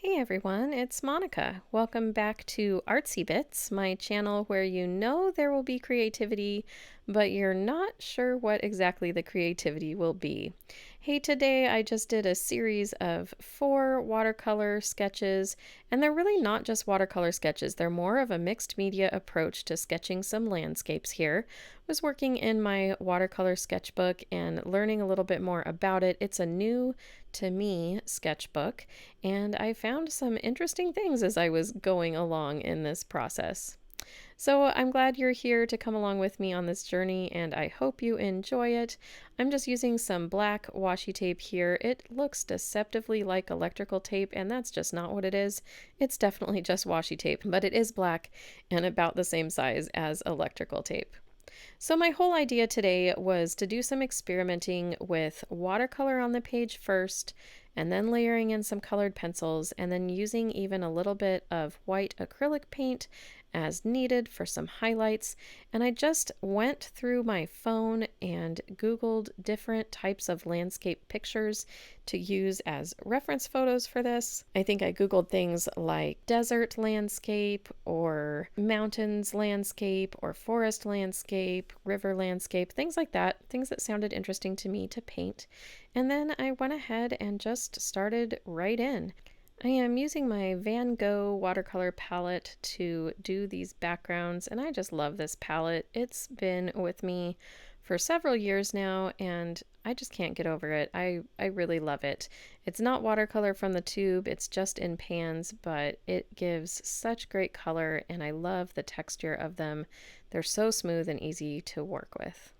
Hey everyone, it's Monica. Welcome back to Artsy Bits, my channel where you know there will be creativity, but you're not sure what exactly the creativity will be. Hey, today I just did a series of 4 watercolor sketches, and they're really not just watercolor sketches. They're more of a mixed media approach to sketching some landscapes here. I was working in my watercolor sketchbook and learning a little bit more about it. It's a new to me sketchbook, and I found some interesting things as I was going along in this process. So I'm glad you're here to come along with me on this journey, and I hope you enjoy it. I'm just using some black washi tape here. It looks deceptively like electrical tape, and that's just not what it is. It's definitely just washi tape, but it is black and about the same size as electrical tape. So my whole idea today was to do some experimenting with watercolor on the page first, and then layering in some colored pencils, and then using even a little bit of white acrylic paint as needed for some highlights. And I just went through my phone and Googled different types of landscape pictures to use as reference photos for this. I think I Googled things like desert landscape or mountains landscape or forest landscape, river landscape, things like that, things that sounded interesting to me to paint. And then I went ahead and just started right in. I am using my Van Gogh watercolor palette to do these backgrounds, and I just love this palette. It's been with me for several years now, and I just can't get over it. I really love it. It's not watercolor from the tube, it's just in pans, but it gives such great color, and I love the texture of them. They're so smooth and easy to work with.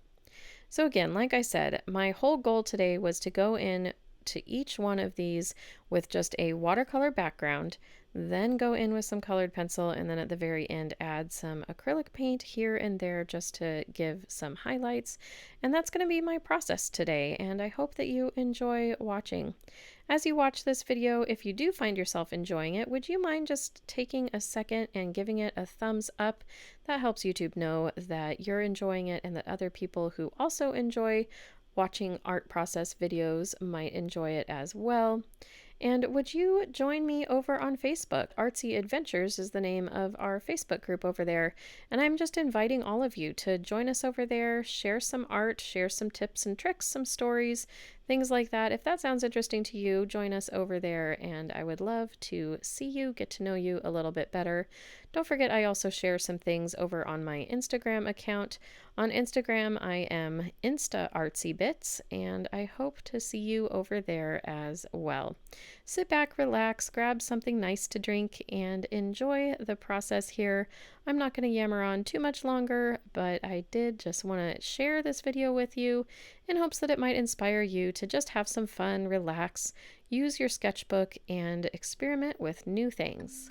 So again, like I said, my whole goal today was to go in to each one of these with just a watercolor background, then go in with some colored pencil, and then at the very end add some acrylic paint here and there just to give some highlights. And that's going to be my process today, and I hope that you enjoy watching. As you watch this video, if you do find yourself enjoying it, would you mind just taking a second and giving it a thumbs up? That helps YouTube know that you're enjoying it and that other people who also enjoy watching art process videos might enjoy it as well. And would you join me over on Facebook? Artsy Adventures is the name of our Facebook group over there. And I'm just inviting all of you to join us over there, share some art, share some tips and tricks, some stories, things like that. If that sounds interesting to you, join us over there, and I would love to see you, get to know you a little bit better. Don't forget, I also share some things over on my Instagram account. On Instagram, I am InstaArtsyBits, and I hope to see you over there as well. Sit back, relax, grab something nice to drink, and enjoy the process here. I'm not going to yammer on too much longer, but I did just want to share this video with you in hopes that it might inspire you to just have some fun, relax, use your sketchbook, and experiment with new things.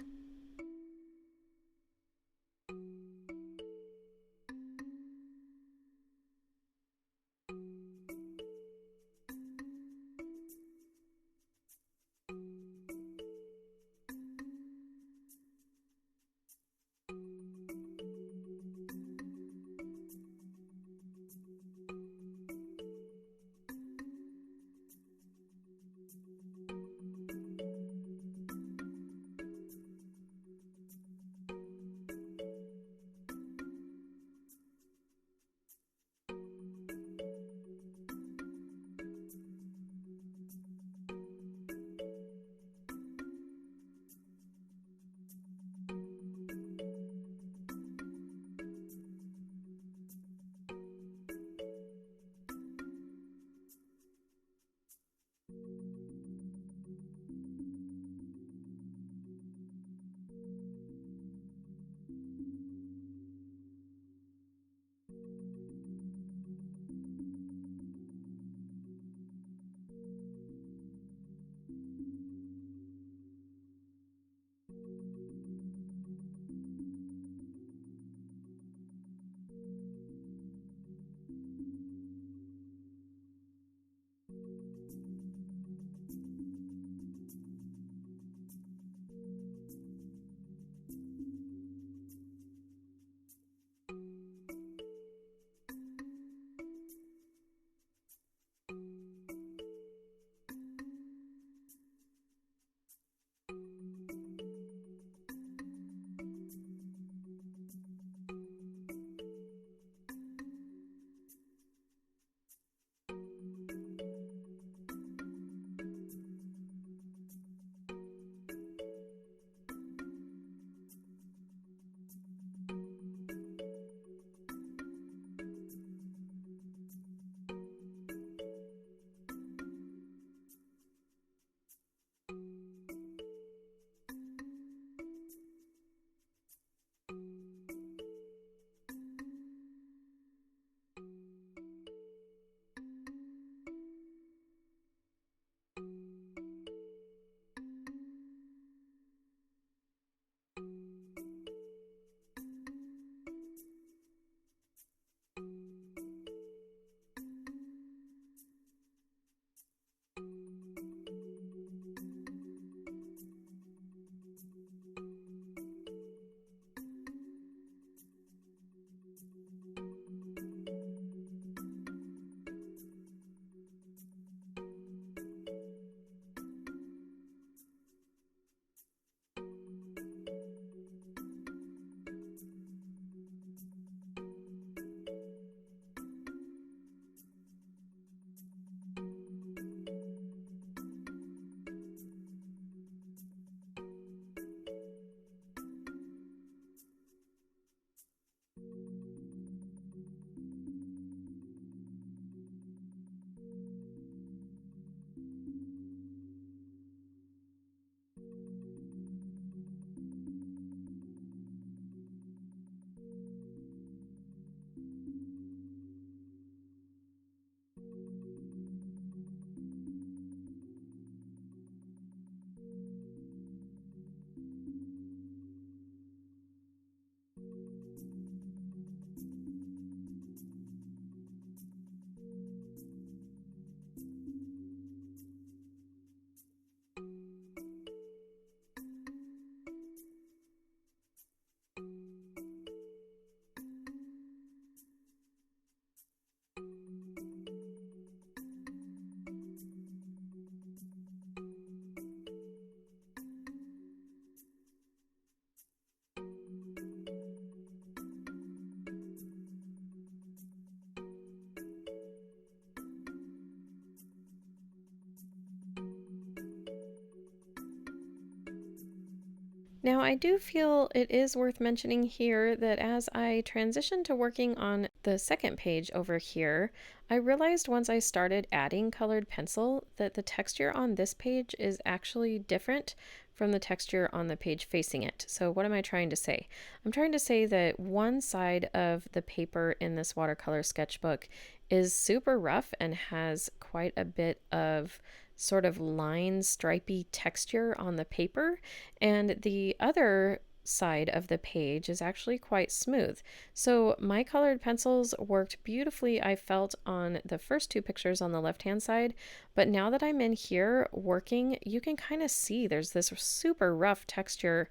Now, I do feel it is worth mentioning here that as I transitioned to working on the second page over here, I realized once I started adding colored pencil that the texture on this page is actually different from the texture on the page facing it. So what am I trying to say? I'm trying to say that one side of the paper in this watercolor sketchbook is super rough and has quite a bit of sort of line stripy texture on the paper, and the other side of the page is actually quite smooth. So my colored pencils worked beautifully, I felt, on the first two pictures on the left hand side, but now that I'm in here working, you can kind of see there's this super rough texture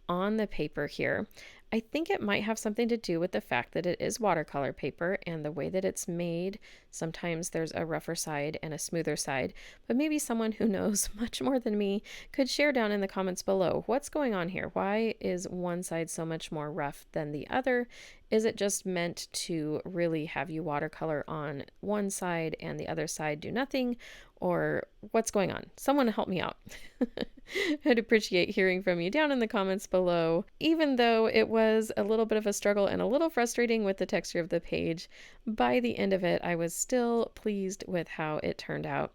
on the paper here. I think it might have something to do with the fact that it is watercolor paper and the way that it's made. Sometimes there's a rougher side and a smoother side, but maybe someone who knows much more than me could share down in the comments below what's going on here. Why is one side so much more rough than the other? Is it just meant to really have you watercolor on one side and the other side do nothing? Or what's going on? Someone help me out. I'd appreciate hearing from you down in the comments below. Even though it was a little bit of a struggle and a little frustrating with the texture of the page, by the end of it, I was still pleased with how it turned out.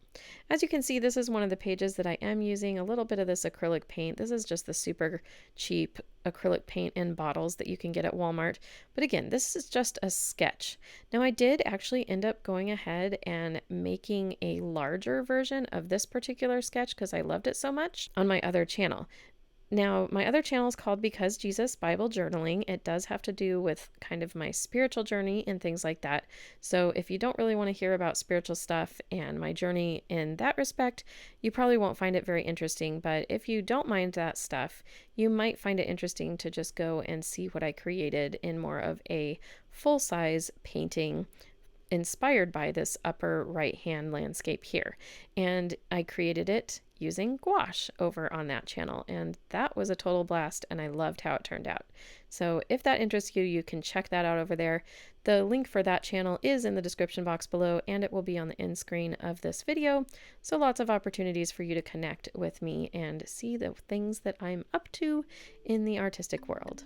As you can see, this is one of the pages that I am using a little bit of this acrylic paint. This is just the super cheap acrylic paint in bottles that you can get at Walmart. But again, this is just a sketch. Now, I did actually end up going ahead and making a larger version of this particular sketch because I loved it so much on my other channel. Now, my other channel is called Because Jesus Bible Journaling. It does have to do with kind of my spiritual journey and things like that. So if you don't really want to hear about spiritual stuff and my journey in that respect, you probably won't find it very interesting. But if you don't mind that stuff, you might find it interesting to just go and see what I created in more of a full-size painting inspired by this upper right hand landscape here. And I created it using gouache over on that channel, and that was a total blast, and I loved how it turned out. So if that interests you, you can check that out over there. The link for that channel is in the description box below, and it will be on the end screen of this video. So lots of opportunities for you to connect with me and see the things that I'm up to in the artistic world.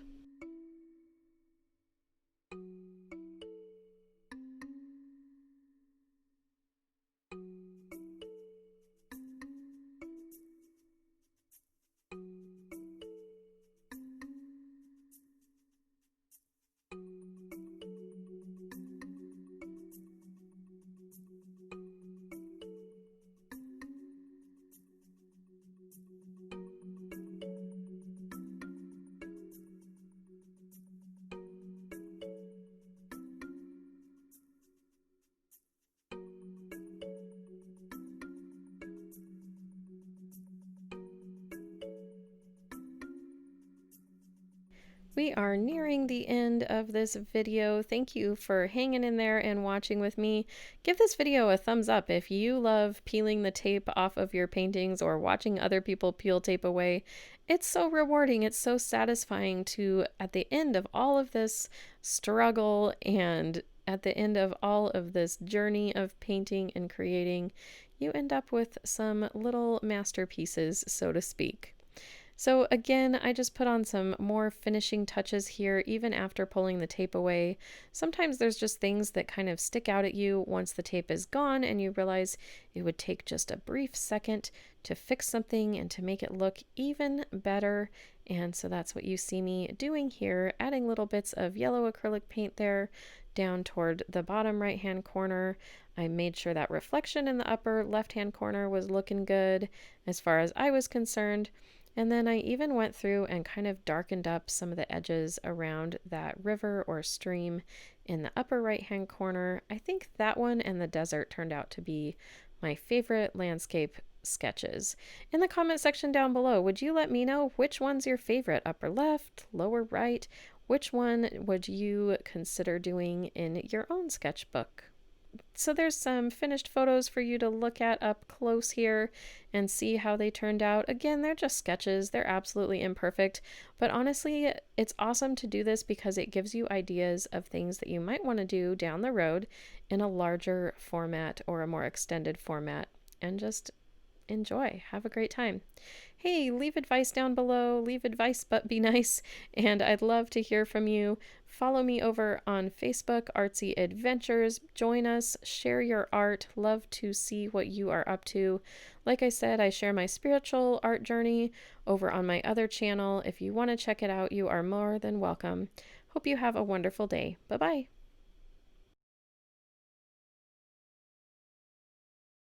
We are nearing the end of this video. Thank you for hanging in there and watching with me. Give this video a thumbs up if you love peeling the tape off of your paintings or watching other people peel tape away. It's so rewarding. It's so satisfying to, at the end of all of this struggle and at the end of all of this journey of painting and creating, you end up with some little masterpieces, so to speak. So again, I just put on some more finishing touches here, even after pulling the tape away. Sometimes there's just things that kind of stick out at you once the tape is gone and you realize it would take just a brief second to fix something and to make it look even better. And so that's what you see me doing here, adding little bits of yellow acrylic paint there down toward the bottom right-hand corner. I made sure that reflection in the upper left-hand corner was looking good as far as I was concerned. And then I even went through and kind of darkened up some of the edges around that river or stream in the upper right hand corner. I think that one and the desert turned out to be my favorite landscape sketches. In the comment section down below, would you let me know which one's your favorite? Upper left, lower right? Which one would you consider doing in your own sketchbook? So there's some finished photos for you to look at up close here and see how they turned out. Again, they're just sketches. They're absolutely imperfect, but honestly, it's awesome to do this because it gives you ideas of things that you might want to do down the road in a larger format or a more extended format, and just Enjoy. Have a great time. Hey, leave advice down below. Leave advice, but be nice. And I'd love to hear from you. Follow me over on Facebook, Artsy Adventures. Join us, share your art. Love to see what you are up to. Like I said, I share my spiritual art journey over on my other channel. If you want to check it out, you are more than welcome. Hope you have a wonderful day. Bye-bye.